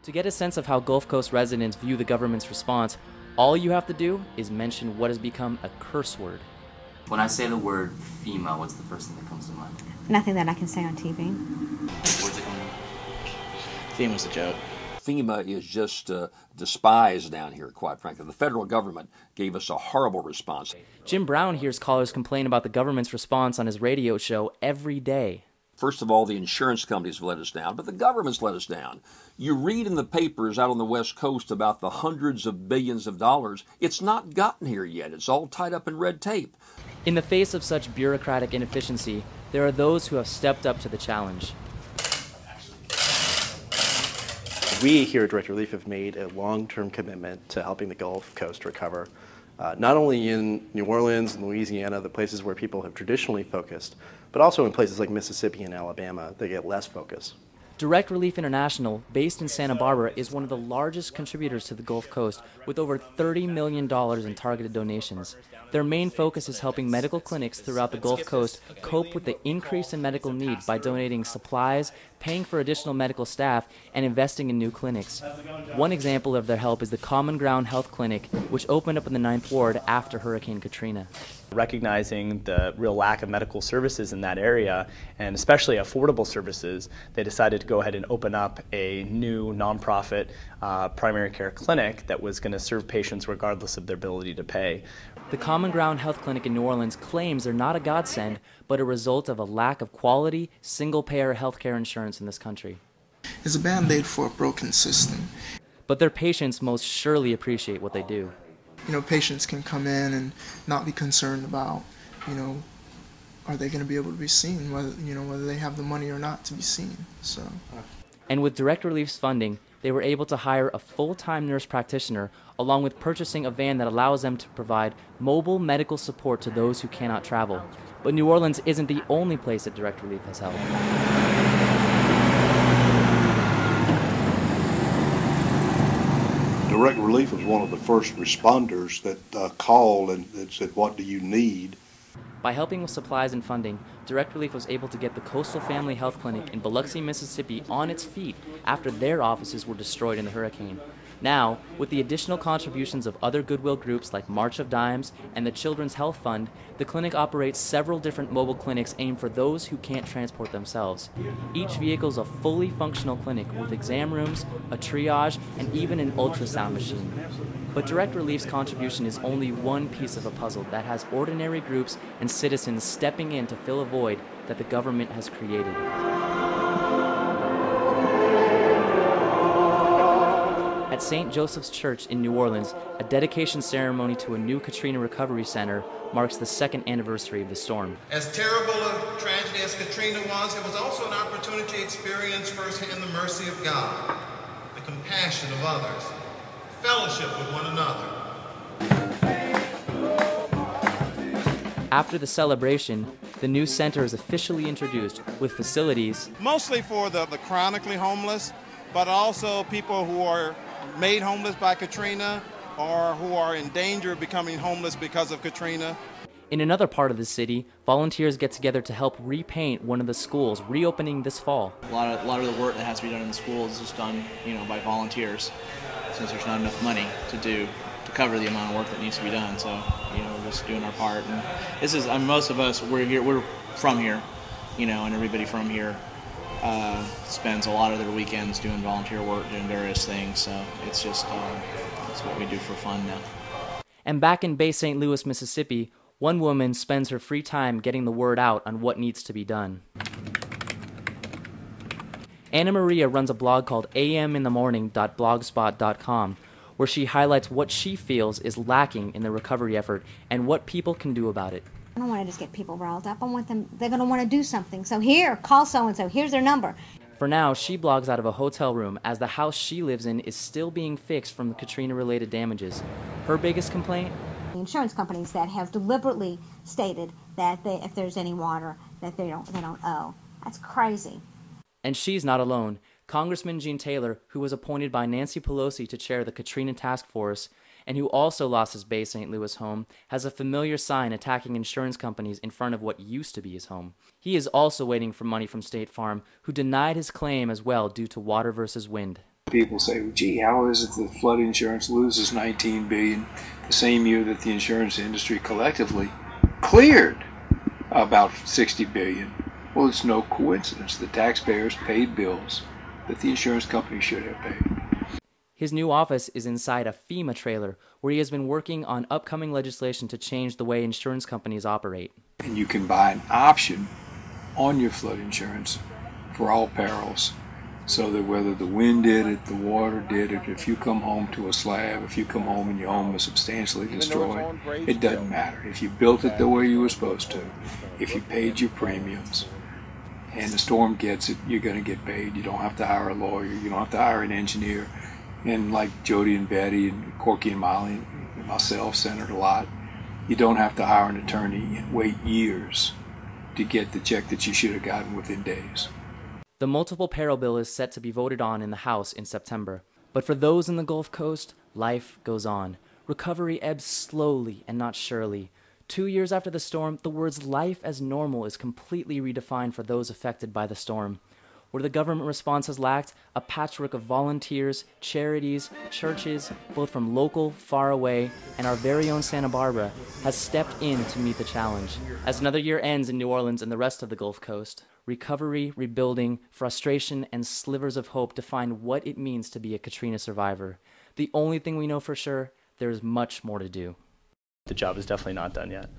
To get a sense of how Gulf Coast residents view the government's response, all you have to do is mention what has become a curse word. When I say the word FEMA, what's the first thing that comes to mind? Nothing that I can say on TV. Where's it coming from? FEMA's a joke. FEMA is just despised down here, quite frankly. The federal government gave us a horrible response. Jim Brown hears callers complain about the government's response on his radio show every day. First of all, the insurance companies have let us down, but the government's let us down. You read in the papers out on the West Coast about the hundreds of billions of dollars. It's not gotten here yet. It's all tied up in red tape. In the face of such bureaucratic inefficiency, there are those who have stepped up to the challenge. We here at Direct Relief have made a long-term commitment to helping the Gulf Coast recover, not only in New Orleans and Louisiana, the places where people have traditionally focused, but also in places like Mississippi and Alabama that get less focus. Direct Relief International, based in Santa Barbara, is one of the largest contributors to the Gulf Coast, with over $30 million in targeted donations. Their main focus is helping medical clinics throughout the Gulf Coast cope with the increase in medical need by donating supplies, paying for additional medical staff, and investing in new clinics. One example of their help is the Common Ground Health Clinic, which opened up in the 9th Ward after Hurricane Katrina. Recognizing the real lack of medical services in that area, and especially affordable services, they decided to go ahead and open up a new nonprofit primary care clinic that was going to serve patients regardless of their ability to pay. The Common Ground Health Clinic in New Orleans claims they're not a godsend, but a result of a lack of quality, single-payer health care insurance in this country. It's a band-aid for a broken system. But their patients most surely appreciate what they do. You know, patients can come in and not be concerned about, are they going to be able to be seen, whether they have the money or not to be seen. So. And with Direct Relief's funding, they were able to hire a full-time nurse practitioner, along with purchasing a van that allows them to provide mobile medical support to those who cannot travel. But New Orleans isn't the only place that Direct Relief has helped. Direct Relief was one of the first responders that called and said, "What do you need?" By helping with supplies and funding, Direct Relief was able to get the Coastal Family Health Clinic in Biloxi, Mississippi on its feet after their offices were destroyed in the hurricane. Now, with the additional contributions of other goodwill groups like March of Dimes and the Children's Health Fund, the clinic operates several different mobile clinics aimed for those who can't transport themselves. Each vehicle is a fully functional clinic with exam rooms, a triage, and even an ultrasound machine. But Direct Relief's contribution is only one piece of a puzzle that has ordinary groups and citizens stepping in to fill a void that the government has created. At St. Joseph's Church in New Orleans, a dedication ceremony to a new Katrina Recovery Center marks the 2nd anniversary of the storm. As terrible a tragedy as Katrina was, it was also an opportunity to experience firsthand the mercy of God, the compassion of others, fellowship with one another. After the celebration, the new center is officially introduced with facilities Mostly for the chronically homeless, but also people who are made homeless by Katrina or who are in danger of becoming homeless because of Katrina. In another part of the city, volunteers get together to help repaint one of the schools, reopening this fall. A lot of the work that has to be done in the schools is just done, by volunteers, since there's not enough money to cover the amount of work that needs to be done. So, we're just doing our part. And this is, most of us, we're from here, and everybody from here spends a lot of their weekends doing volunteer work, doing various things. So it's just it's what we do for fun now. And back in Bay St. Louis, Mississippi, one woman spends her free time getting the word out on what needs to be done. Anna Maria runs a blog called aminthemorning.blogspot.com, where she highlights what she feels is lacking in the recovery effort and what people can do about it. I don't want to just get people riled up. I want them, they're going to want to do something. So here, call so-and-so. Here's their number. For now, she blogs out of a hotel room as the house she lives in is still being fixed from the Katrina-related damages. Her biggest complaint? Insurance companies that have deliberately stated that if there's any water, that they don't owe. That's crazy. And she's not alone. Congressman Gene Taylor, who was appointed by Nancy Pelosi to chair the Katrina Task Force, and who also lost his Bay St. Louis home, has a familiar sign attacking insurance companies in front of what used to be his home. He is also waiting for money from State Farm, who denied his claim as well due to water versus wind. People say, well, gee, how is it that flood insurance loses $19 billion the same year that the insurance industry collectively cleared about $60 billion? Well, it's no coincidence. The taxpayers paid bills that the insurance company should have paid. His new office is inside a FEMA trailer where he has been working on upcoming legislation to change the way insurance companies operate. And you can buy an option on your flood insurance for all perils, so that whether the wind did it, the water did it, if you come home to a slab, if you come home and your home was substantially destroyed, it doesn't matter. If you built it the way you were supposed to, if you paid your premiums, and the storm gets it, you're going to get paid. You don't have to hire a lawyer. You don't have to hire an engineer. And like Jody and Betty and Corky and Molly and myself, Senator Lott, you don't have to hire an attorney and wait years to get the check that you should have gotten within days. The multiple peril bill is set to be voted on in the House in September. But for those in the Gulf Coast, life goes on. Recovery ebbs slowly and not surely. 2 years after the storm, the words life as normal is completely redefined for those affected by the storm. Where the government response has lacked, a patchwork of volunteers, charities, churches, both from local, far away, and our very own Santa Barbara, has stepped in to meet the challenge. As another year ends in New Orleans and the rest of the Gulf Coast, recovery, rebuilding, frustration, and slivers of hope define what it means to be a Katrina survivor. The only thing we know for sure, there is much more to do. The job is definitely not done yet.